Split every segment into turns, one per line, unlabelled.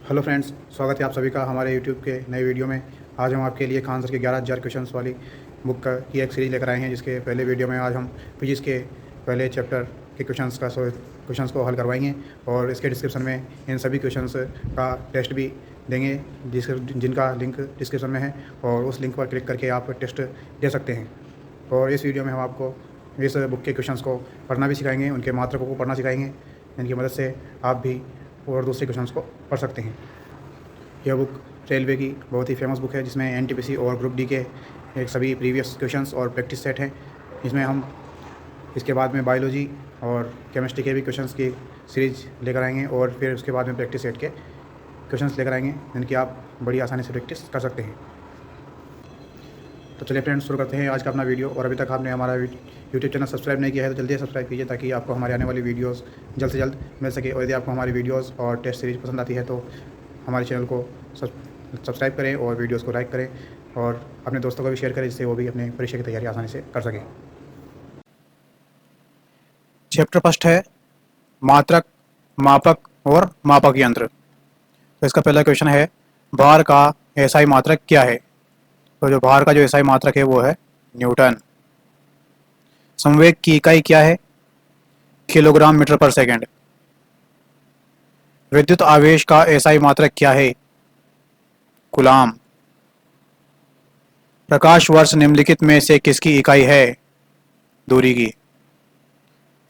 Hello friends, स्वागत है आप सभी का हमारे यूट्यूब के नए वीडियो में। आज हम आपके लिए खान सर के 11,000 क्वेश्चंस वाली बुक की एक सीरीज़ लेकर आए हैं, जिसके पहले वीडियो में आज हम फिजिक्स के पहले चैप्टर के क्वेश्चंस को हल करवाएंगे और इसके डिस्क्रिप्शन में इन सभी क्वेश्चंस का टेस्ट भी देंगे, जिनका लिंक डिस्क्रिप्शन में है, और उस लिंक पर क्लिक करके आप टेस्ट दे सकते हैं। और इस वीडियो में हम आपको इस बुक के क्वेश्चंस को पढ़ना भी सिखाएंगे, उनके मात्रकों को पढ़ना सिखाएंगे, जिनकी मदद से आप भी और दूसरे क्वेश्चंस को पढ़ सकते हैं। यह बुक रेलवे की बहुत ही फेमस बुक है, जिसमें एनटीपीसी और ग्रुप डी के एक सभी प्रीवियस क्वेश्चंस और प्रैक्टिस सेट हैं। इसमें हम इसके बाद में बायोलॉजी और केमिस्ट्री के भी क्वेश्चंस की सीरीज लेकर आएंगे, और फिर उसके बाद में प्रैक्टिस सेट के क्वेश्चंस लेकर आएंगे, जिनकी आप बड़ी आसानी से प्रैक्टिस कर सकते हैं। तो चलिए फ्रेंड्स, शुरू करते हैं आज का अपना वीडियो। और अभी तक आपने हमारा यूट्यूब चैनल सब्सक्राइब नहीं किया है तो जल्दी सब्सक्राइब कीजिए, ताकि आपको हमारे आने वाली वीडियोस जल्द से जल्द मिल सके। और यदि आपको हमारी वीडियोस और टेस्ट सीरीज पसंद आती है तो हमारे चैनल को सब्सक्राइब करें और वीडियोस को लाइक करें, और अपने दोस्तों को भी शेयर करें, जिससे वो भी अपने परीक्षा की तैयारी आसानी से कर सकें। चैप्टर फर्स्ट है मात्रक, मापक और मापक यंत्र। तो इसका पहला क्वेश्चन है, भार का एसआई मात्रक क्या है? तो जो भार का जो एसआई मात्रक है वो है न्यूटन। संवेग की इकाई क्या है? किलोग्राम मीटर पर सेकंड। विद्युत आवेश का एसआई मात्रक क्या है? कूलाम। प्रकाश वर्ष निम्नलिखित में से किसकी इकाई है? दूरी की।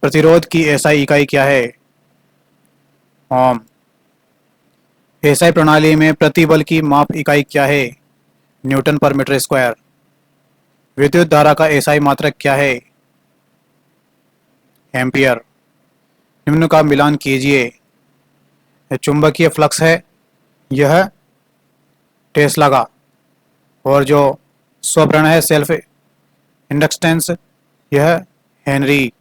प्रतिरोध की एसआई इकाई क्या है? ओम। एसआई प्रणाली में प्रतिबल की माप इकाई क्या है? न्यूटन पर मीटर स्क्वायर। विद्युत धारा का एसआई मात्रक क्या है? एम्पियर। निम्न का मिलान कीजिए। चुंबकीय फ्लक्स है, यह टेस्ला का, और जो स्वप्रण है सेल्फ इंडक्टेंस, यह हेनरी,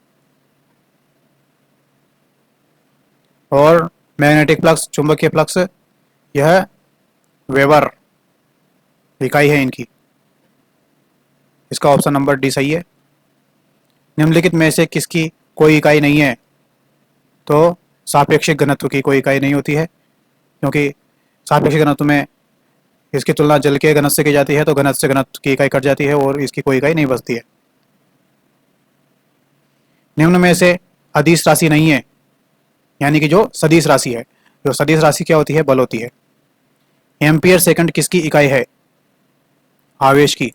और मैग्नेटिक फ्लक्स, चुंबकीय फ्लक्स, यह वेबर इकाई है इनकी। इसका ऑप्शन नंबर डी सही है। निम्नलिखित में से किसकी कोई इकाई नहीं है? तो सापेक्षिक घनत्व की कोई इकाई नहीं होती है, क्योंकि सापेक्षिक घनत्व में इसकी तुलना जल के घनत्व से की जाती है, तो घनत्व से घनत्व की इकाई कट जाती है और इसकी कोई इकाई नहीं बचती है। निम्न में से अदिश राशि नहीं है, यानी कि जो सदिश राशि है। जो सदिश राशि क्या होती है? बल होती है। एम्पियर सेकंड किसकी इकाई है? आवेश की।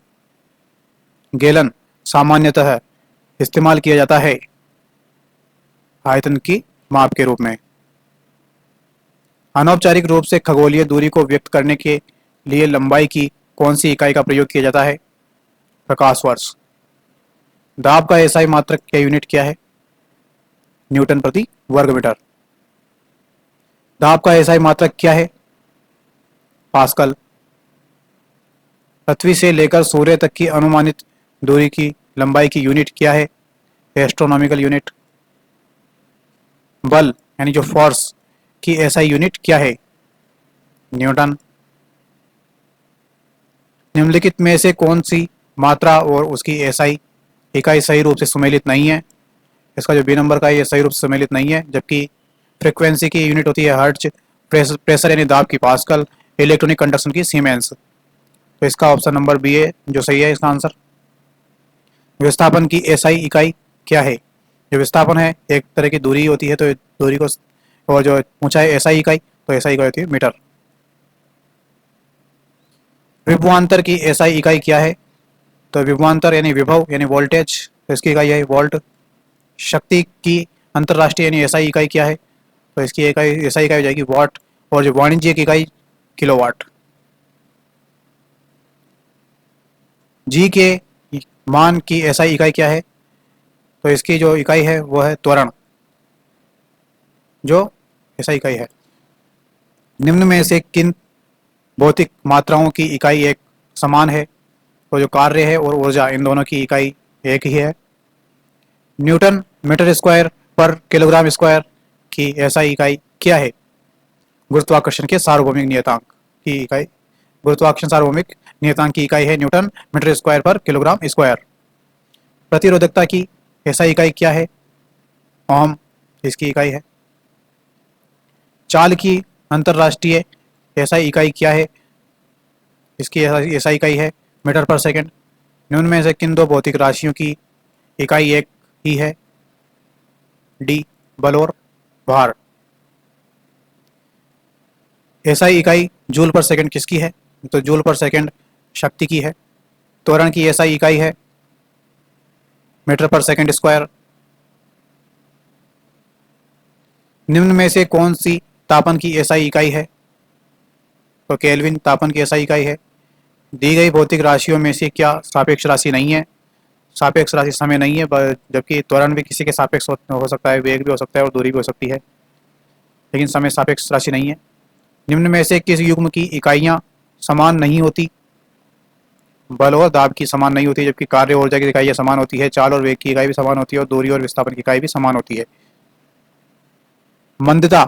गैलन सामान्यतः इस्तेमाल किया जाता है आयतन की माप के रूप में। अनौपचारिक रूप से खगोलीय दूरी को व्यक्त करने के लिए लंबाई की कौन सी इकाई का प्रयोग किया जाता है? प्रकाश वर्ष। दाब का एसआई मात्रक या यूनिट क्या है? न्यूटन प्रति वर्ग मीटर। दाब का एसआई मात्रक क्या है? पास्कल। पृथ्वी से लेकर सूर्य तक की अनुमानित दूरी की लंबाई की यूनिट क्या है? Astronomical unit. बल यानी जो फोर्स की एसआई यूनिट क्या है? न्यूटन। निम्नलिखित में से कौन सी मात्रा और उसकी एसआई इकाई सही रूप से सुमेलित नहीं है? इसका जो बी नंबर का है ये सही रूप से सुमेलित नहीं है, जबकि फ्रीक्वेंसी की यूनिट होती है हर्ट्ज, प्रेशर यानी दाब की पास्कल, इलेक्ट्रॉनिक कंडक्शन की सीमेंस। तो इसका ऑप्शन नंबर बी है जो सही है इसका आंसर। विस्थापन की एसआई इकाई क्या है? जो विस्थापन है एक तरह की दूरी होती है, तो दूरी को, और जो ऊंचाई एसआई इकाई, तो एसआई इकाई होती है मीटर। विभवांतर की एसआई इकाई क्या है? तो विभवांतर यानी विभव यानी वोल्टेज, तो इसकी इकाई है वोल्ट। शक्ति की अंतरराष्ट्रीय यानी एसआई इकाई क्या है? तो इसकी इकाई एसआई इकाई हो जाएगी वाट, और जो वाणिज्यिक इकाई किलोवाट। जी के मान की एसआई इकाई क्या है? तो इसकी जो इकाई है वो है त्वरण, जो एसआई इकाई है। निम्न में से किन भौतिक मात्राओं की इकाई एक समान है? तो जो कार्य है और ऊर्जा, इन दोनों की इकाई एक ही है। न्यूटन मीटर स्क्वायर पर किलोग्राम स्क्वायर की एसआई इकाई क्या है? गुरुत्वाकर्षण के सार्वभौमिक नियतांक की इकाई, गुरुत्वाकर्षण सार्वभौमिक नियतांक की इकाई है न्यूटन मीटर स्क्वायर पर किलोग्राम स्क्वायर। प्रतिरोधकता की एसआई इकाई क्या है? ओम इसकी इकाई है। चाल की अंतरराष्ट्रीय एसआई इकाई क्या है? इसकी एसआई इकाई है मीटर पर सेकंड। निम्न में से किन दो भौतिक राशियों की इकाई एक ही है? डी बल और भार। एसआई इकाई जूल पर सेकंड किसकी है? तो जूल पर सेकंड शक्ति की है। त्वरण की एसआई इकाई है मीटर पर सेकंड स्क्वायर। निम्न में से कौन सी तापन की एसआई इकाई है? तो केल्विन तापन की एसआई इकाई है। दी गई भौतिक राशियों में से क्या सापेक्ष राशि नहीं है? सापेक्ष राशि समय नहीं है, जबकि त्वरण भी किसी के सापेक्ष हो सकता है, वेग भी हो सकता है और दूरी भी हो सकती है, लेकिन समय सापेक्ष राशि नहीं है। निम्न में से किस युग्म की इकाइयां समान नहीं होती? बल और दाब की समान नहीं होती, जबकि कार्य और ऊर्जा की इकाइयां समान होती है। चाल और वेग की इकाई भी समान होती है और दूरी और विस्थापन की इकाई भी समान होती है। मंदता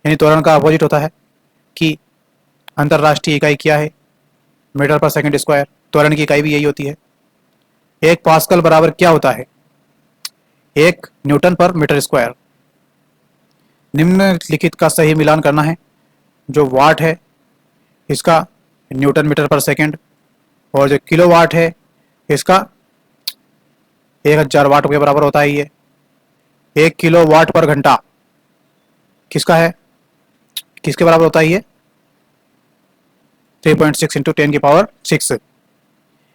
यानी त्वरण का अपोजिट होता है कि अंतरराष्ट्रीय इकाई क्या है? मीटर पर सेकंड स्क्वायर। त्वरण की इकाई भी यही होती है। एक पास्कल बराबर क्या होता है? 1 न्यूटन पर मीटर स्क्वायर। निम्नलिखित का सही मिलान करना है। जो वाट है इसका न्यूटन मीटर पर सेकंड, और जो किलोवाट है इसका 1000 वाट के बराबर होता है। ये 1 किलोवाट पर घंटा किसका है, किसके बराबर होता है? ये 3.6 इंटू 10⁶।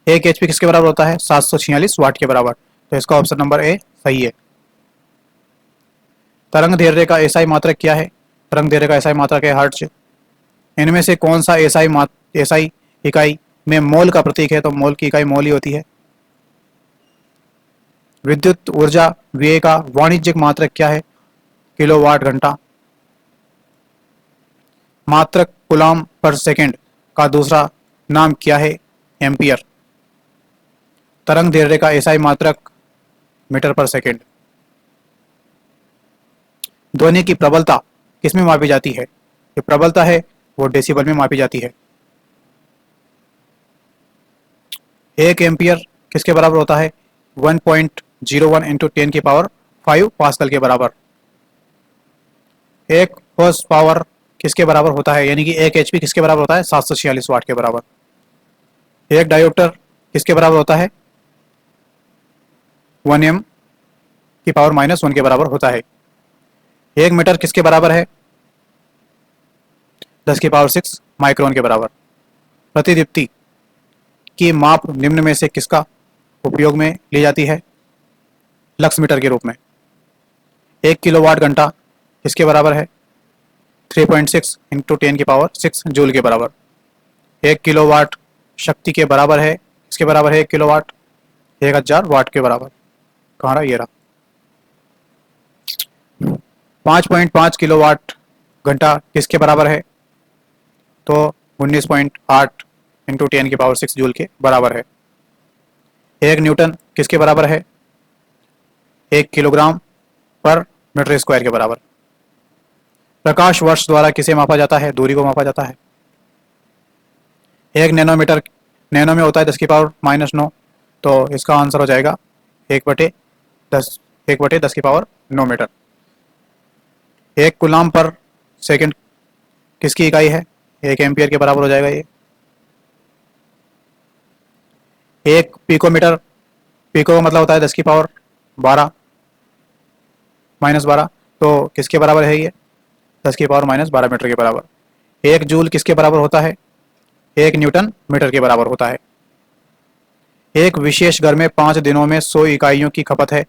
1 HP किसके बराबर होता है? 746 वाट के बराबर। तो इसका ऑप्शन नंबर ए सही है। तरंग दैर्ध्य का एसआई मात्रक क्या है? तरंग दैर्ध्य का एसआई मात्रक है हर्ट्ज। इनमें से कौन सा एसआई इकाई में मोल का प्रतीक है? तो मोल की इकाई मोल ही होती है। विद्युत ऊर्जा व्यय का वाणिज्यिक मात्रक क्या है? किलोवाट घंटा। मात्रक कूलाम पर सेकंड का दूसरा नाम क्या है? एम्पियर। तरंग दैर्ध्य का एसआई मात्रक मीटर पर सेकंड। ध्वनि की प्रबलता किसमें मापी जाती है? जो प्रबलता है वो डेसिबल में मापी जाती है। 1 एम्पियर किसके बराबर होता है? 1.01 इंटू 10⁵ पास्कल के बराबर। 1 हॉर्स पावर किसके बराबर होता है? यानी कि 1 HP किसके बराबर होता है? 746 वाट के बराबर। 1 डायोप्टर किसके बराबर होता है? 1 m⁻⁻1 के बराबर होता है। 1 मीटर किसके बराबर है? 10⁶ माइक्रोन के बराबर। प्रतिदीप्ति की माप निम्न में से किसका उपयोग में ली जाती है? लक्स मीटर के रूप में। 1 किलोवाट घंटा किसके बराबर है? 3.6 इंटू 10⁶ जूल के बराबर। 1 किलोवाट शक्ति के बराबर है, किसके बराबर है 1 किलोवाट? 1000 वाट के बराबर। कहाँ रहा? ये रहा। 5.5 किलोवाट घंटा किसके बराबर है? तो 19.8 इंटू 10⁶ जूल के बराबर है। 1 न्यूटन किसके बराबर है? 1 किलोग्राम पर मीटर स्क्वायर के बराबर। प्रकाश वर्ष द्वारा किसे मापा जाता है? दूरी को मापा जाता है। 1 नैनोमीटर नैनो में होता है 10⁻⁹ तो इसका आंसर हो जाएगा 1/10⁹ मीटर। 1 कूलाम पर सेकंड किसकी इकाई है? 1 एम्पियर के बराबर हो जाएगा ये। 1 पिकोमीटर, पिको का मतलब होता है 10⁻12 तो किसके बराबर है ये? 10⁻12 मीटर के बराबर। 1 जूल किसके बराबर होता है? 1 न्यूटन मीटर के बराबर होता है। एक विशेष घर में 5 दिनों में 100 इकाइयों की खपत है।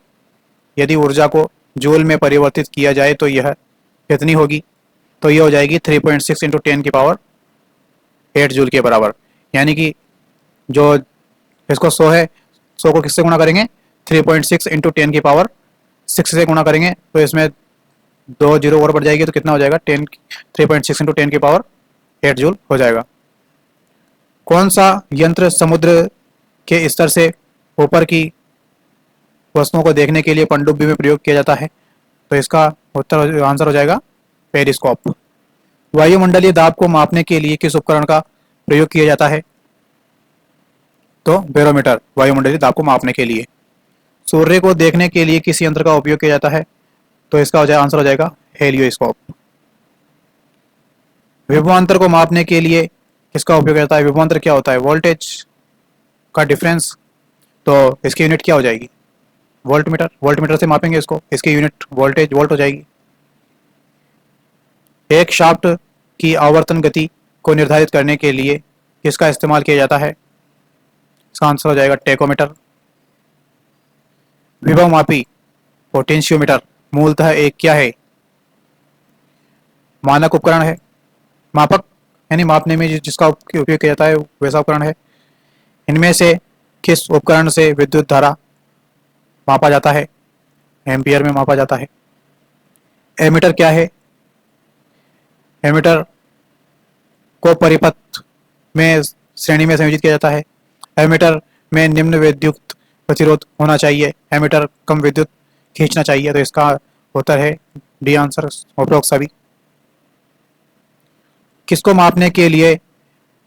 यदि ऊर्जा को जूल में परिवर्तित किया जाए तो यह कितनी होगी? तो यह हो जाएगी 3.6 इंटू 10⁸ जूल के बराबर। यानी कि जो इसको 100 है, 100 को किससे गुणा करेंगे? 3.6 इंटू 10⁶ से गुणा करेंगे तो इसमें 2 जीरो और बढ़ जाएगी तो कितना हो जाएगा? 3.6 इंटू 10⁸ जूल हो जाएगा। कौन सा यंत्र समुद्र के स्तर से ऊपर की वस्तुओं को देखने के लिए पनडुब्बी में प्रयोग किया जाता है? तो इसका उत्तर आंसर हो जाएगा पेरिस्कोप। वायुमंडलीय दाब को मापने के लिए किस उपकरण का प्रयोग किया जाता है? तो बैरोमीटर, वायुमंडलीय दाब को मापने के लिए। सूर्य को देखने के लिए किस यंत्र का उपयोग किया जाता है? तो इसका आंसर हो जाएगा हेलियोस्कोप। विभवांतर को मापने के लिए किसका उपयोग होता है? विभवांतर क्या होता है? वोल्टेज का डिफरेंस। तो इसकी यूनिट क्या हो जाएगी? वोल्टमीटर। वोल्टमीटर से मापेंगे इसको, इसकी यूनिट वोल्टेज वोल्ट हो जाएगी। एक शाफ्ट की आवर्तन गति को निर्धारित करने के लिए किसका इस्तेमाल किया जाता है? इसका आंसर हो जाएगा टेकोमीटर। विभव मापी पोटेंशियोमीटर मूलतः एक क्या है? मानक उपकरण है। मापक यानी मापने में जिसका उपयोग किया जाता है वैसा उपकरण है। इनमें से किस उपकरण से विद्युत धारा मापा जाता है? एम्पियर में मापा जाता है। एमीटर क्या है? एमीटर को परिपथ में श्रेणी में संयोजित किया जाता है। एमीटर में निम्न विद्युत प्रतिरोध होना चाहिए। एमीटर कम विद्युत खींचना चाहिए। तो इसका उत्तर है डी आंसर, उपरोक्त सभी। किसको मापने के लिए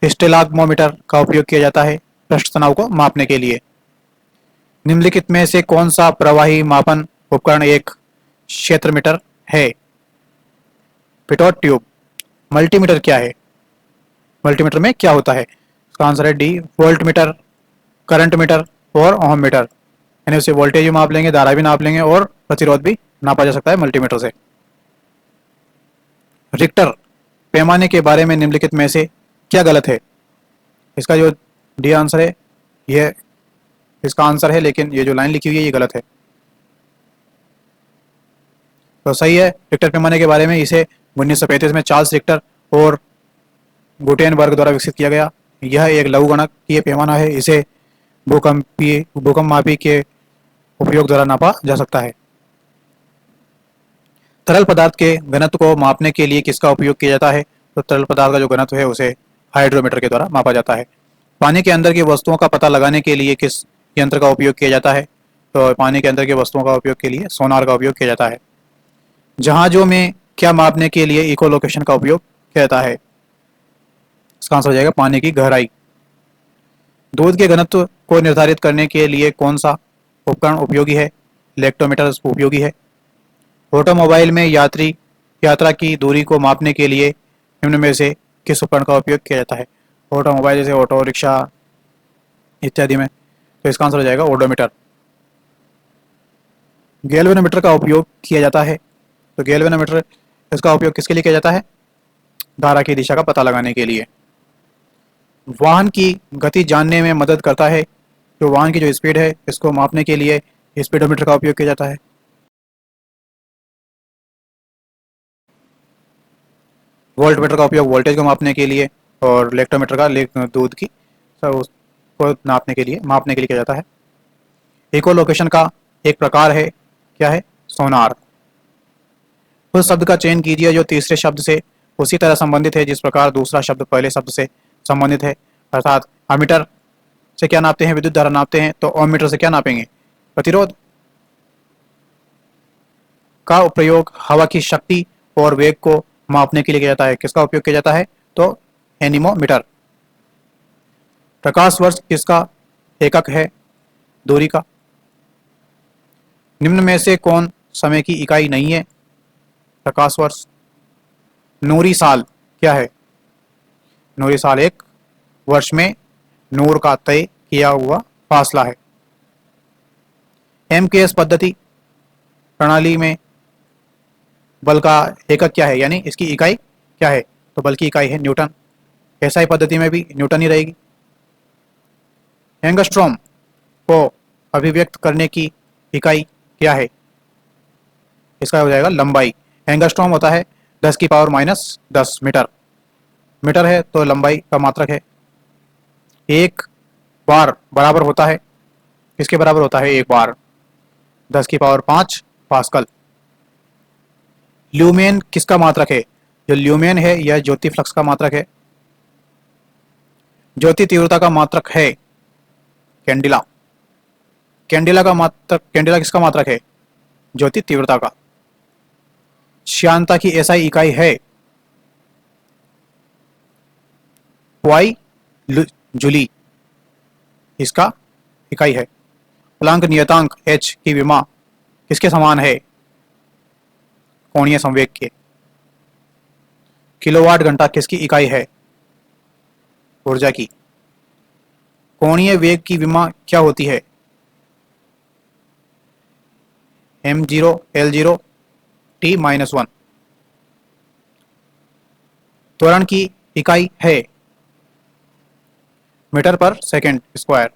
स्टेलाग्मोमीटर का उपयोग किया जाता है? पृष्ठ तनाव को मापने के लिए। निम्नलिखित में से कौन सा प्रवाही मापन उपकरण एक क्षेत्रमीटर है? Pitot tube. मल्टीमीटर क्या है? मल्टीमीटर में क्या होता है? इसका आंसर है D, volt meter, current meter और ओम मीटर। यानी उससे वोल्टेज भी माप लेंगे, धारा भी नाप लेंगे और प्रतिरोध भी नापा जा सकता है मल्टीमीटर से। रिक्टर पैमाने के बारे में निम्नलिखित में से क्या गलत है? इसका जो डी आंसर है यह इसका आंसर है, लेकिन ये जो लाइन लिखी हुई है ये गलत है। तो सही है रिक्टर पैमाने के बारे में, इसे 1935 में चार्ल्स रिक्टर और गुटेनबर्ग द्वारा विकसित किया गया। यह एक लघुगणकीय पैमाना है। इसे भूकंप मापी के उपयोग द्वारा नापा जा सकता है। तरल पदार्थ के घनत्व को मापने के लिए किसका उपयोग किया जाता है? तो तरल पदार्थ का जो घनत्व है उसे हाइड्रोमीटर के द्वारा मापा जाता है। पानी के अंदर की वस्तुओं का पता लगाने के लिए किस यंत्र का उपयोग किया जाता है? तो पानी के अंदर की वस्तुओं का उपयोग के लिए सोनार का उपयोग किया जाता है। जहाजों में क्या मापने के लिए इकोलोकेशन का उपयोग किया जाता है? इसका आंसर हो जाएगा पानी की गहराई। दूध के घनत्व को निर्धारित करने के लिए कौन सा उपकरण उपयोगी है? लेक्टोमीटर उपयोगी है। ऑटोमोबाइल में यात्रा की दूरी को मापने के लिए निम्न में से किस उपकरण का उपयोग किया जाता है? ऑटोमोबाइल जैसे ऑटो रिक्शा इत्यादि में। तो इसका आंसर हो जाएगा ओडोमीटर। गैल्वेनोमीटर का उपयोग किया जाता है। तो गैल्वेनोमीटर इसका उपयोग किसके लिए किया जाता है? धारा की दिशा का पता लगाने के लिए। वाहन की गति जानने में मदद करता है। जो वाहन की जो स्पीड है इसको मापने के लिए स्पीडोमीटर का उपयोग किया जाता है। वोल्टमीटर का उपयोग वोल्टेज को मापने के लिए और लेक्टोमीटर का दूध की उसको मापने के लिए किया जाता है। इकोलोकेशन का एक प्रकार है, क्या है? सोनार। उस शब्द का चयन कीजिए जो तीसरे शब्द से उसी तरह संबंधित है जिस प्रकार दूसरा शब्द पहले शब्द से संबंधित है। अर्थात अमीटर से क्या नापते हैं? विद्युत धारा नापते हैं। तो ओम मीटर से क्या नापेंगे? प्रतिरोध। का प्रयोग हवा की शक्ति और वेग को मापने के लिए किया जाता है। किसका उपयोग किया जाता है? तो एनीमोमीटर। प्रकाश वर्ष किसका एकक है? दूरी का। निम्न में से कौन समय की इकाई नहीं है? प्रकाश वर्ष। नूरी साल क्या है? नूरी साल एक वर्ष में नूर का तय किया हुआ फासला है। एमकेएस पद्धति प्रणाली में बल का एकक क्या है, यानी इसकी इकाई क्या है? तो बल की इकाई है न्यूटन। एसआई पद्धति में भी न्यूटन ही रहेगी। एंगस्ट्रॉम को अभिव्यक्त करने की इकाई क्या है? इसका हो जाएगा लंबाई। एंगस्ट्रॉम होता है 10⁻⁻10 मीटर। मीटर है तो लंबाई का मात्रक है। एक बार बराबर होता है, किसके बराबर होता है? एक बार 10⁵ पास्कल। ल्यूमेन किसका मात्रक है? जो ल्यूमेन है यह ज्योति फ्लक्स का मात्रक है। ज्योति तीव्रता का मात्रक है कैंडिला। कैंडिला किसका मात्रक है? ज्योति तीव्रता का। श्यानता की एसआई इकाई है वाई जूली, इसका इकाई है। प्लांक नियतांक h की विमा किसके समान है? कोणीय संवेग के। किलोवाट घंटा किसकी इकाई है? ऊर्जा की। कोणीय वेग की विमा क्या होती है? m0 l0 t-1। त्वरण की इकाई है मीटर पर सेकंड स्क्वायर।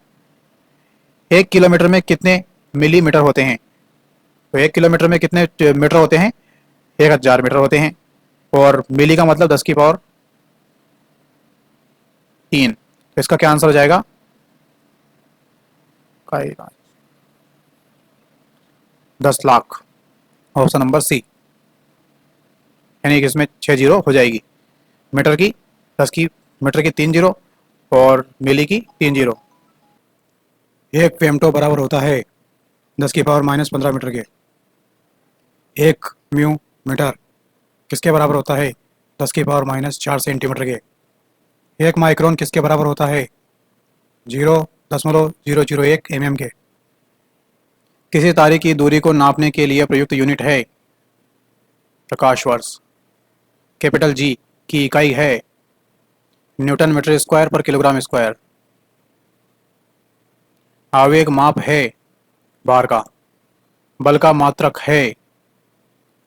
1 किलोमीटर में कितने मिलीमीटर होते हैं? तो 1 किलोमीटर में कितने मीटर होते हैं? 1000 मीटर होते हैं। और मिली का मतलब 10⁻3। तो इसका क्या आंसर हो जाएगा? 10 लाख। ऑप्शन नंबर सी, यानी कि इसमें 6 जीरो हो जाएगी। मीटर की 3 जीरो और मिली की 3 जीरो। एक फेमटो बराबर होता है 10⁻⁻15 मीटर के। एक म्यू मीटर किसके बराबर होता है? 10⁻⁻4 सेंटीमीटर के। एक माइक्रोन किसके बराबर होता है? 0.001 mm के। किसी तारे की दूरी को नापने के लिए प्रयुक्त यूनिट है? प्रकाश वर्ष। कैपिटल जी की इकाई है न्यूटन मीटर स्क्वायर पर किलोग्राम स्क्वायर। आवेग माप है भार का। बल का मात्रक है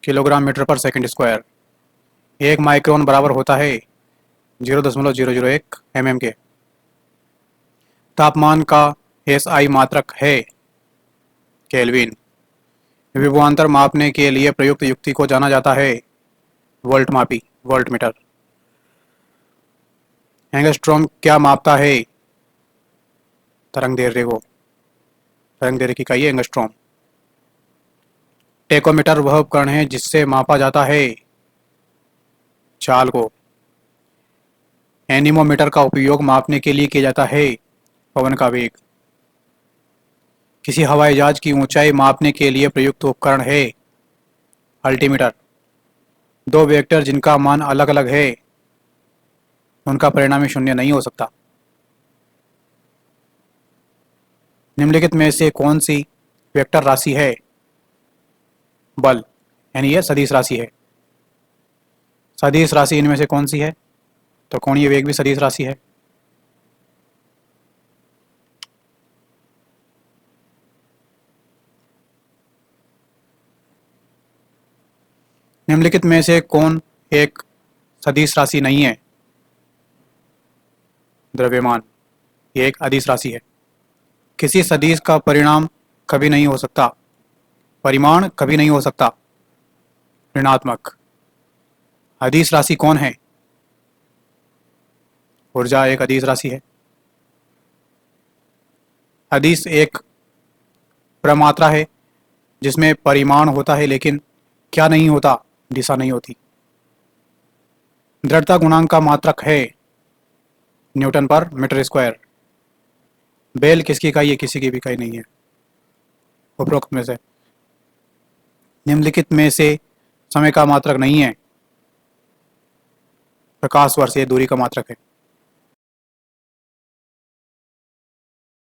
किलोग्राम मीटर पर सेकंड स्क्वायर। एक माइक्रोन बराबर होता है 0.001 mm के। तापमान का SI मात्रक है केल्विन। विभवांतर मापने के लिए प्रयुक्त युक्ति को जाना जाता है वोल्ट मापी, वोल्ट मीटर। एंगस्ट्रॉम क्या मापता है तरंग दैर्ध्य को? तरंग दैर्ध्य की इकाई है एंगस्ट्रॉम। टेकोमीटर वह उपकरण है जिससे मापा जाता है चाल को। एनीमोमीटर का उपयोग मापने के लिए किया जाता है पवन का वेग। किसी हवाई जहाज की ऊंचाई मापने के लिए प्रयुक्त उपकरण है अल्टीमीटर। दो वेक्टर जिनका मान अलग अलग है उनका परिणामी शून्य नहीं हो सकता। निम्नलिखित में से कौन सी वेक्टर राशि है? बल, यानी यह सदिश राशि है। सदिश राशि इनमें से कौन सी है? तो कोणीय वेग भी सदिश राशि है। निम्नलिखित में से कौन एक सदिश राशि नहीं है? द्रव्यमान, ये एक अदिश राशि है। किसी सदिश का परिणाम कभी नहीं हो सकता, परिमाण कभी नहीं हो सकता ऋणात्मक। अदिश राशि कौन है? ऊर्जा एक अदिश राशि है। अदिश एक प्रमात्रा है जिसमें परिमाण होता है लेकिन क्या नहीं होता? दिशा नहीं होती। दृढ़ता गुणांक का मात्रक है न्यूटन पर मीटर स्क्वायर। बेल किसकी इकाई है? किसी की भी इकाई नहीं है उपरोक्त में से। निम्नलिखित में से समय का मात्रक नहीं है प्रकाश वर्ष, ये दूरी का मात्रक है।